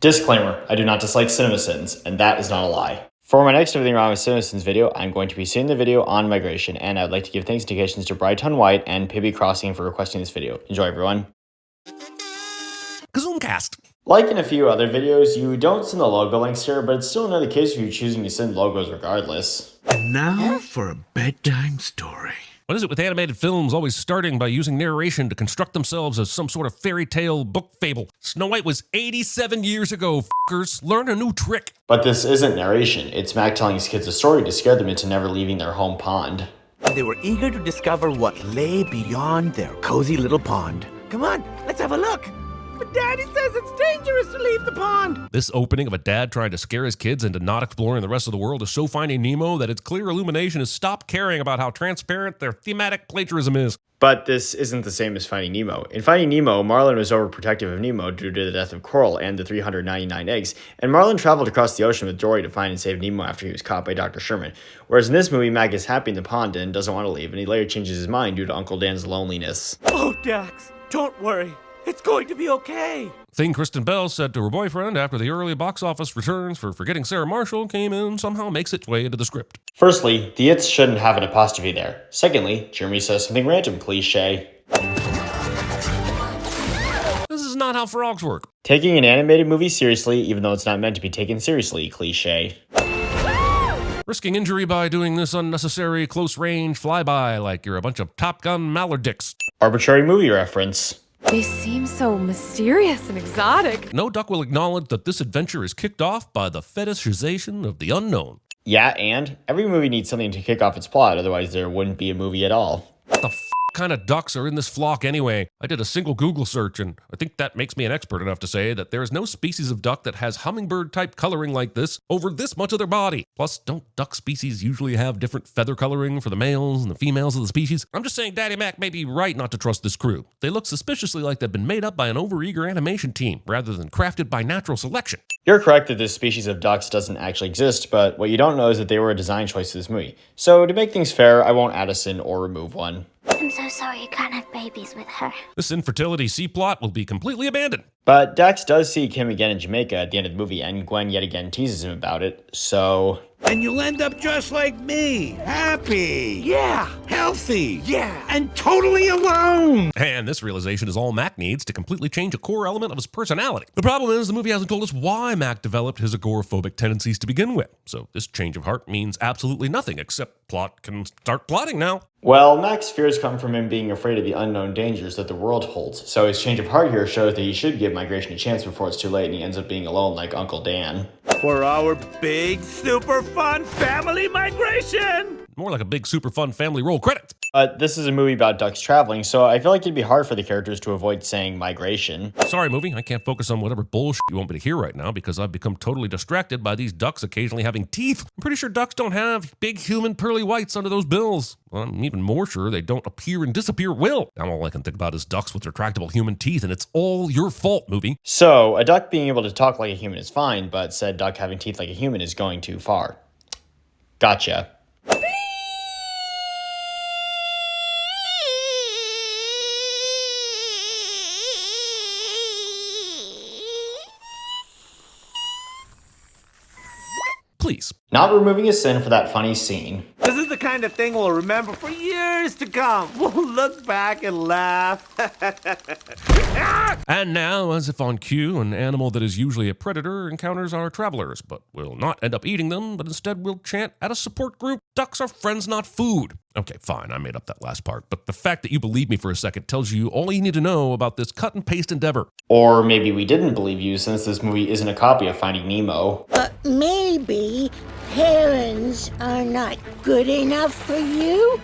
Disclaimer, I do not dislike CinemaSins, and that is not a lie. For my next Everything Wrong with CinemaSins video, I'm going to be seeing the video on migration, and I'd like to give thanks and indications to Brighton White and Pibby Crossing for requesting this video. Enjoy, everyone. Zoomcast. Like in a few other videos, you don't send the logo links here, but it's still another case of you choosing to send logos regardless. And now for a bedtime story. What is it with animated films always starting by using narration to construct themselves as some sort of fairy tale book fable? Snow White was 87 years ago, f***ers. Learn a new trick. But this isn't narration. It's Mac telling his kids a story to scare them into never leaving their home pond. They were eager to discover what lay beyond their cozy little pond. Come on, let's have a look. But Daddy says it's dangerous to leave the pond. This opening of a dad trying to scare his kids into not exploring the rest of the world is so Finding Nemo that its clear illumination has stopped caring about how transparent their thematic plagiarism is. But this isn't the same as Finding Nemo. In Finding Nemo, Marlin was overprotective of Nemo due to the death of Coral and the 399 eggs, and Marlin traveled across the ocean with Dory to find and save Nemo after he was caught by Dr. Sherman. Whereas in this movie, Mac is happy in the pond and doesn't want to leave, and he later changes his mind due to Uncle Dan's loneliness. Oh, Dax, don't worry. It's going to be okay. Thing Kristen Bell said to her boyfriend after the early box office returns for Forgetting Sarah Marshall came in somehow makes its way into the script. Firstly, the its shouldn't have an apostrophe there. Secondly, Jeremy says something random cliche. This is not how frogs work. Taking an animated movie seriously, even though it's not meant to be taken seriously, cliche. Risking injury by doing this unnecessary close-range flyby like you're a bunch of Top Gun mallard dicks. Arbitrary movie reference. They seem so mysterious and exotic. No duck will acknowledge that this adventure is kicked off by the fetishization of the unknown. Yeah, and every movie needs something to kick off its plot, otherwise there wouldn't be a movie at all. What the kind of ducks are in this flock anyway? I did a single Google search, and I think that makes me an expert enough to say that there is no species of duck that has hummingbird-type coloring like this over this much of their body. Plus, don't duck species usually have different feather coloring for the males and the females of the species? I'm just saying Daddy Mac may be right not to trust this crew. They look suspiciously like they've been made up by an overeager animation team rather than crafted by natural selection. You're correct that this species of ducks doesn't actually exist, but what you don't know is that they were a design choice for this movie. So to make things fair, I won't add a sin or remove one. I'm so sorry you can't have babies with her. This infertility C-plot will be completely abandoned. But Dax does see Kim again in Jamaica at the end of the movie, and Gwen yet again teases him about it, so... And you'll end up just like me. Happy. Yeah. Healthy. Yeah. And totally alone. And this realization is all Mac needs to completely change a core element of his personality. The problem is the movie hasn't told us why Mac developed his agoraphobic tendencies to begin with. So this change of heart means absolutely nothing except plot can start plotting now. Well, Mac's fears come from him being afraid of the unknown dangers that the world holds, so his change of heart here shows that he should give migration a chance before it's too late and he ends up being alone like Uncle Dan. For our big, super fun family migration. More like a big super fun family roll credits. But this is a movie about ducks traveling, so I feel like it'd be hard for the characters to avoid saying migration. Sorry, movie, I can't focus on whatever bullshit you want me to hear right now because I've become totally distracted by these ducks occasionally having teeth. I'm pretty sure ducks don't have big human pearly whites under those bills. Well, I'm even more sure they don't appear and disappear will. Now all I can think about is ducks with retractable human teeth, and it's all your fault, movie. So, a duck being able to talk like a human is fine, but said duck having teeth like a human is going too far. Gotcha. Please. Not removing a sin for that funny scene. This is the kind of thing we'll remember for years to come. We'll look back and laugh. And now, as if on cue, an animal that is usually a predator encounters our travelers, but will not end up eating them, but instead will chant at a support group, "Ducks are friends, not food." Okay, fine, I made up that last part, but the fact that you believe me for a second tells you all you need to know about this cut and paste endeavor. Or maybe we didn't believe you since this movie isn't a copy of Finding Nemo. But maybe herons are not good enough for you?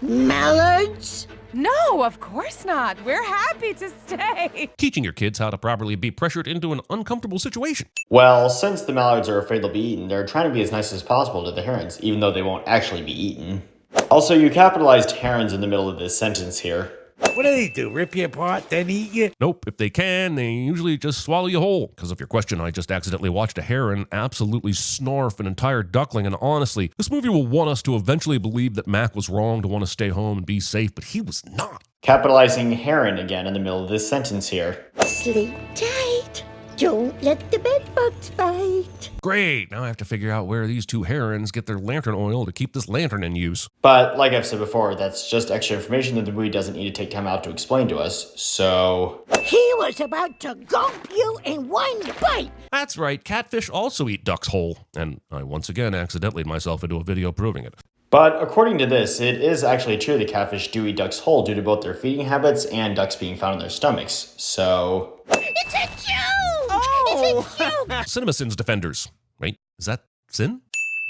Mallards? No, of course not. We're happy to stay. Teaching your kids how to properly be pressured into an uncomfortable situation. Well, since the mallards are afraid they'll be eaten, they're trying to be as nice as possible to the herons, even though they won't actually be eaten. Also, you capitalized herons in the middle of this sentence here. What do? Rip you apart, then eat you? Nope, if they can, they usually just swallow you whole. Because of your question, I just accidentally watched a heron absolutely snarf an entire duckling, and honestly, this movie will want us to eventually believe that Mac was wrong to want to stay home and be safe, but he was not. Capitalizing heron again in the middle of this sentence here. Sleep tight, Don't let the bedbugs bite. Great, now I have to figure out where these two herons get their lantern oil to keep this lantern in use. But like I've said before, that's just extra information that the movie doesn't need to take time out to explain to us, so... He was about to gulp you in one bite. That's right, catfish also eat ducks whole. And I once again accidentally myself into a video proving it. But according to this, it is actually true that catfish do eat ducks whole due to both their feeding habits and ducks being found in their stomachs, so... It's a joke! It's a joke! CinemaSins defenders. Wait, is that sin?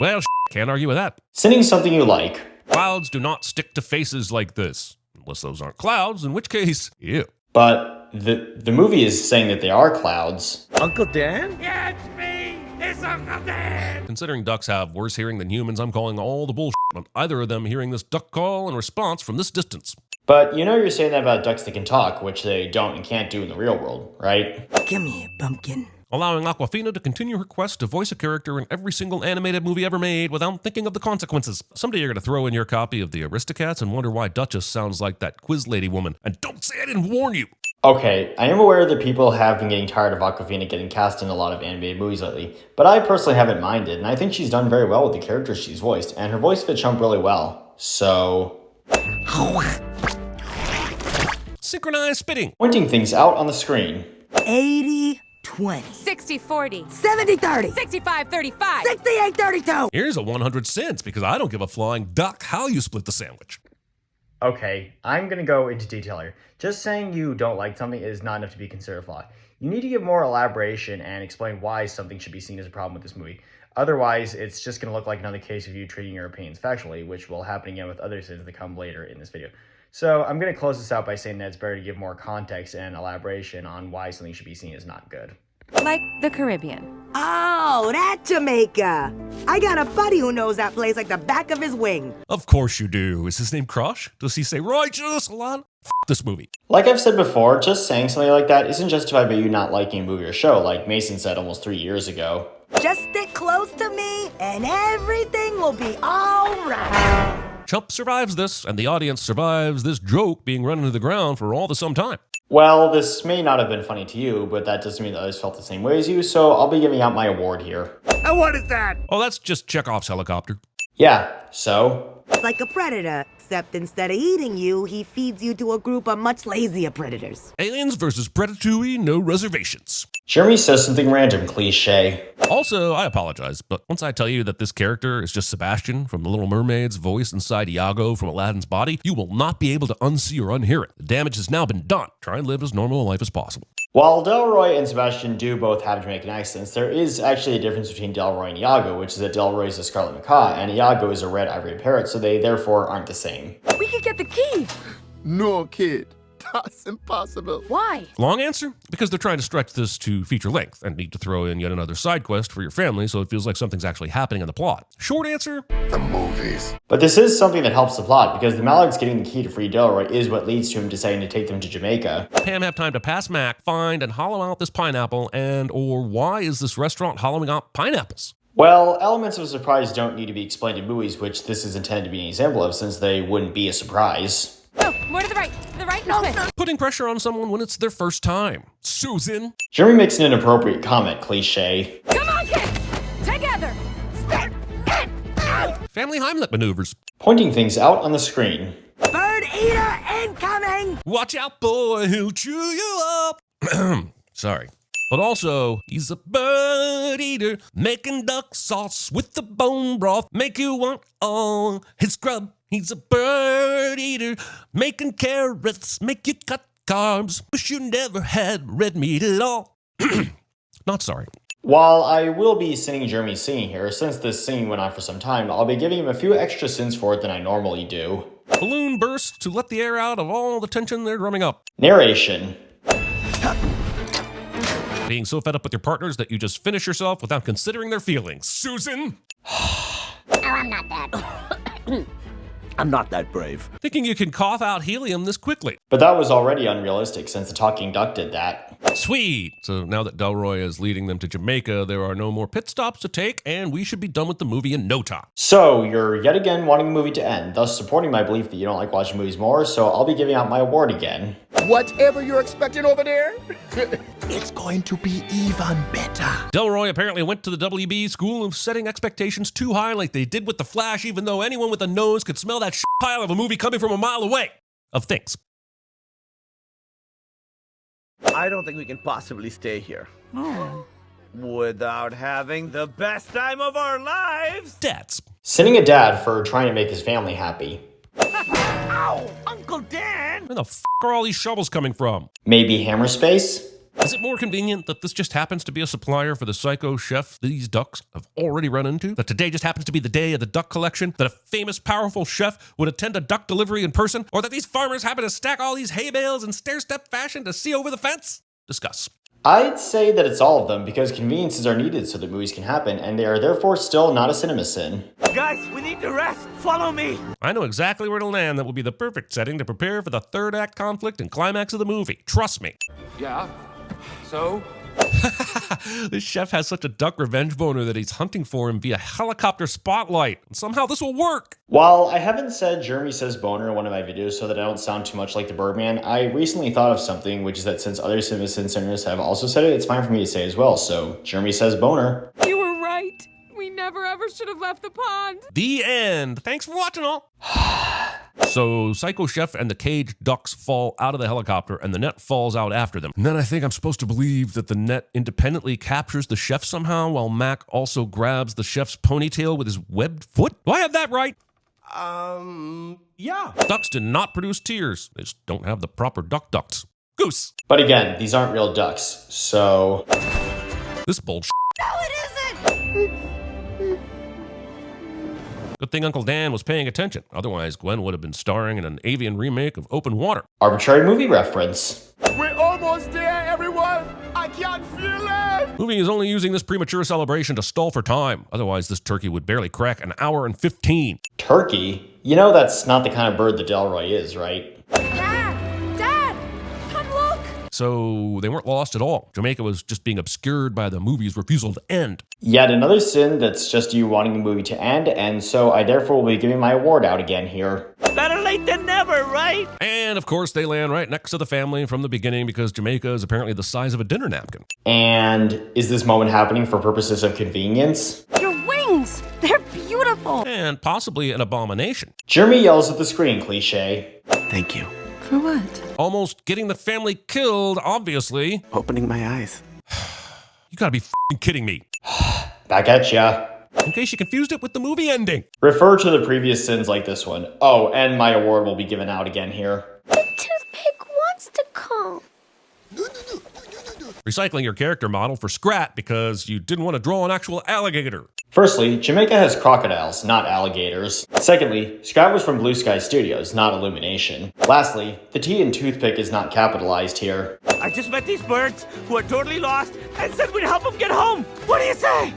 Well, can't argue with that. Sinning something you like. Clouds do not stick to faces like this. Unless those aren't clouds, in which case, ew. But the movie is saying that they are clouds. Uncle Dan? Yeah, it's me! It's Uncle Dan! Considering ducks have worse hearing than humans, I'm calling all the bullshit on either of them hearing this duck call and response from this distance. But you know you're saying that about ducks that can talk, which they don't and can't do in the real world, right? Come here, pumpkin. Allowing Aquafina to continue her quest to voice a character in every single animated movie ever made without thinking of the consequences. Someday you're going to throw in your copy of the Aristocats and wonder why Duchess sounds like that quiz lady woman. And don't say I didn't warn you! Okay, I am aware that people have been getting tired of Awkwafina getting cast in a lot of animated movies lately, but I personally haven't minded, and I think she's done very well with the characters she's voiced, and her voice fits Chump really well, so... Synchronized spitting. Pointing things out on the screen. 80-20. 60-40. 70-30. 65-35. 68-32. Here's a 100 cents because I don't give a flying duck how you split the sandwich. Okay, I'm gonna go into detail here. Just saying you don't like something is not enough to be considered a flaw. You need to give more elaboration and explain why something should be seen as a problem with this movie. Otherwise, it's just gonna look like another case of you treating your opinions factually, which will happen again with other sins that come later in this video. So I'm gonna close this out by saying that it's better to give more context and elaboration on why something should be seen as not good. Like the Caribbean. Oh, that Jamaica. I got a buddy who knows that place like the back of his wing. Of course you do. Is his name Crush? Does he say righteous a lot? F this movie. Like I've said before, just saying something like that isn't justified by you not liking a movie or show, like Mason said almost 3 years ago. Just stick close to me and everything will be all right. Chump survives this, and the audience survives this joke being run into the ground for all the some time. Well, this may not have been funny to you, but that doesn't mean that others felt the same way as you, so I'll be giving out my award here. And what is that? Oh, that's just Chekhov's helicopter. Yeah, so? Like a predator, except instead of eating you, he feeds you to a group of much lazier predators. Aliens versus Predatouille, no reservations. Jeremy says something random, cliche. Also, I apologize, but once I tell you that this character is just Sebastian from The Little Mermaid's voice inside Iago from Aladdin's body, you will not be able to unsee or unhear it. The damage has now been done. Try and live as normal a life as possible. While Delroy and Sebastian do both have Jamaican accents, there is actually a difference between Delroy and Iago, which is that Delroy is a scarlet macaw and Iago is a red ivory parrot, so they therefore aren't the same. We could get the key. No, kid. That's impossible. Why? Long answer? Because they're trying to stretch this to feature length and need to throw in yet another side quest for your family so it feels like something's actually happening in the plot. Short answer? The movies. But this is something that helps the plot, because the Mallards getting the key to free Delroy is what leads to him deciding to take them to Jamaica. Pam have time to pass Mac, find and hollow out this pineapple, and or why is this restaurant hollowing out pineapples? Well, elements of surprise don't need to be explained in movies, which this is intended to be an example of, since they wouldn't be a surprise. Oh, more to the right. To the right. No. Putting pressure on someone when it's their first time. Susan? Jeremy makes an inappropriate comment, cliche. Come on, kids. Together. Family Heimlich maneuvers. Pointing things out on the screen. Bird eater incoming! Watch out, boy, he'll chew you up. Sorry. But also, he's a bird eater, making duck sauce with the bone broth, make you want all his grub. He's a bird eater, making carrots, make you cut carbs. Wish you never had red meat at all. Not sorry. While I will be singing Jeremy's singing here, since this singing went on for some time, I'll be giving him a few extra sins for it than I normally do. Balloon burst to let the air out of all the tension they're drumming up. Narration. Being so fed up with your partners that you just finish yourself without considering their feelings. Susan? Oh, I'm not that. I'm not that brave. Thinking you can cough out helium this quickly. But that was already unrealistic since the talking duck did that. Sweet! So now that Delroy is leading them to Jamaica, there are no more pit stops to take, and we should be done with the movie in no time. So, you're yet again wanting the movie to end, thus supporting my belief that you don't like watching movies more, so I'll be giving out my award again. Whatever you're expecting over there, It's going to be even better. Delroy apparently went to the WB school of setting expectations too high like they did with The Flash, even though anyone with a nose could smell that pile of a movie coming from a mile away. Of things. I don't think we can possibly stay here. Without having the best time of our lives. Dads. Sinning a dad for trying to make his family happy. Ow! Uncle Dan! Where the f*** are all these shovels coming from? Maybe hammer space? Is it more convenient that this just happens to be a supplier for the psycho chef these ducks have already run into? That today just happens to be the day of the duck collection? That a famous, powerful chef would attend a duck delivery in person? Or that these farmers happen to stack all these hay bales in stair-step fashion to see over the fence? Discuss. I'd say that it's all of them because conveniences are needed so that movies can happen, and they are therefore still not a cinema sin. Guys, we need to rest. Follow me. I know exactly where to land that will be the perfect setting to prepare for the third act conflict and climax of the movie. Trust me. Yeah? So? This chef has such a duck revenge boner that he's hunting for him via helicopter spotlight. And somehow this will work. While I haven't said Jeremy says boner in one of my videos so that I don't sound too much like the Birdman, I recently thought of something, which is that since other CinemaSins centers have also said it, it's fine for me to say as well. So Jeremy says boner. You were right. We never ever should have left the pond. The end. Thanks for watching all. So Psycho Chef and the caged ducks fall out of the helicopter and the net falls out after them. And then I think I'm supposed to believe that the net independently captures the chef somehow while Mac also grabs the chef's ponytail with his webbed foot. Do I have that right? Yeah. Ducks do not produce tears. They just don't have the proper duck ducts. Goose. But again, these aren't real ducks, so... This bullshit. No, it isn't! Good thing Uncle Dan was paying attention. Otherwise, Gwen would have been starring in an avian remake of Open Water. Arbitrary movie reference. we're almost there, everyone. I can't feel it. Movie is only using this premature celebration to stall for time. Otherwise, this turkey would barely crack an hour and 15. Turkey? You know that's not the kind of bird that Delroy is, right? Dad, come look. So they weren't lost at all. Jamaica was just being obscured by the movie's refusal to end. Yet another sin that's just you wanting the movie to end, and so I therefore will be giving my award out again here. Better late than never, right? And of course, they land right next to the family from the beginning because Jamaica is apparently the size of a dinner napkin. And is this moment happening for purposes of convenience? Your wings, they're beautiful. And possibly an abomination. Jeremy yells at the screen cliche. Thank you. For what? Almost getting the family killed, obviously. Opening my eyes. You gotta be f***ing kidding me. Back at ya. In case you confused it with the movie ending. Refer to the previous sins like this one. Oh, and my award will be given out again here. The toothpick wants to come. Recycling your character model for Scrat because you didn't want to draw an actual alligator. Firstly, Jamaica has crocodiles, not alligators. Secondly, Scrat was from Blue Sky Studios, not Illumination. Lastly, the T in toothpick is not capitalized here. I just met these birds who are totally lost and said we'd help them get home. What do you say?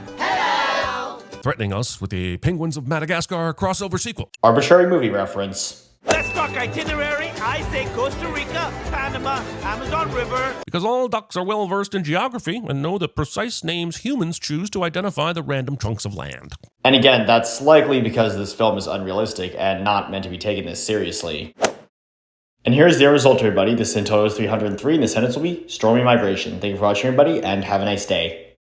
Threatening us with a Penguins of Madagascar crossover sequel. Arbitrary movie reference. Let's talk itinerary. I say Costa Rica, Panama, Amazon River. Because all ducks are well versed in geography and know the precise names humans choose to identify the random chunks of land. And again, that's likely because this film is unrealistic and not meant to be taken this seriously. And here's the end result, everybody. The sin total is 303, and the sentence will be Stormy Migration. Thank you for watching, everybody, and have a nice day.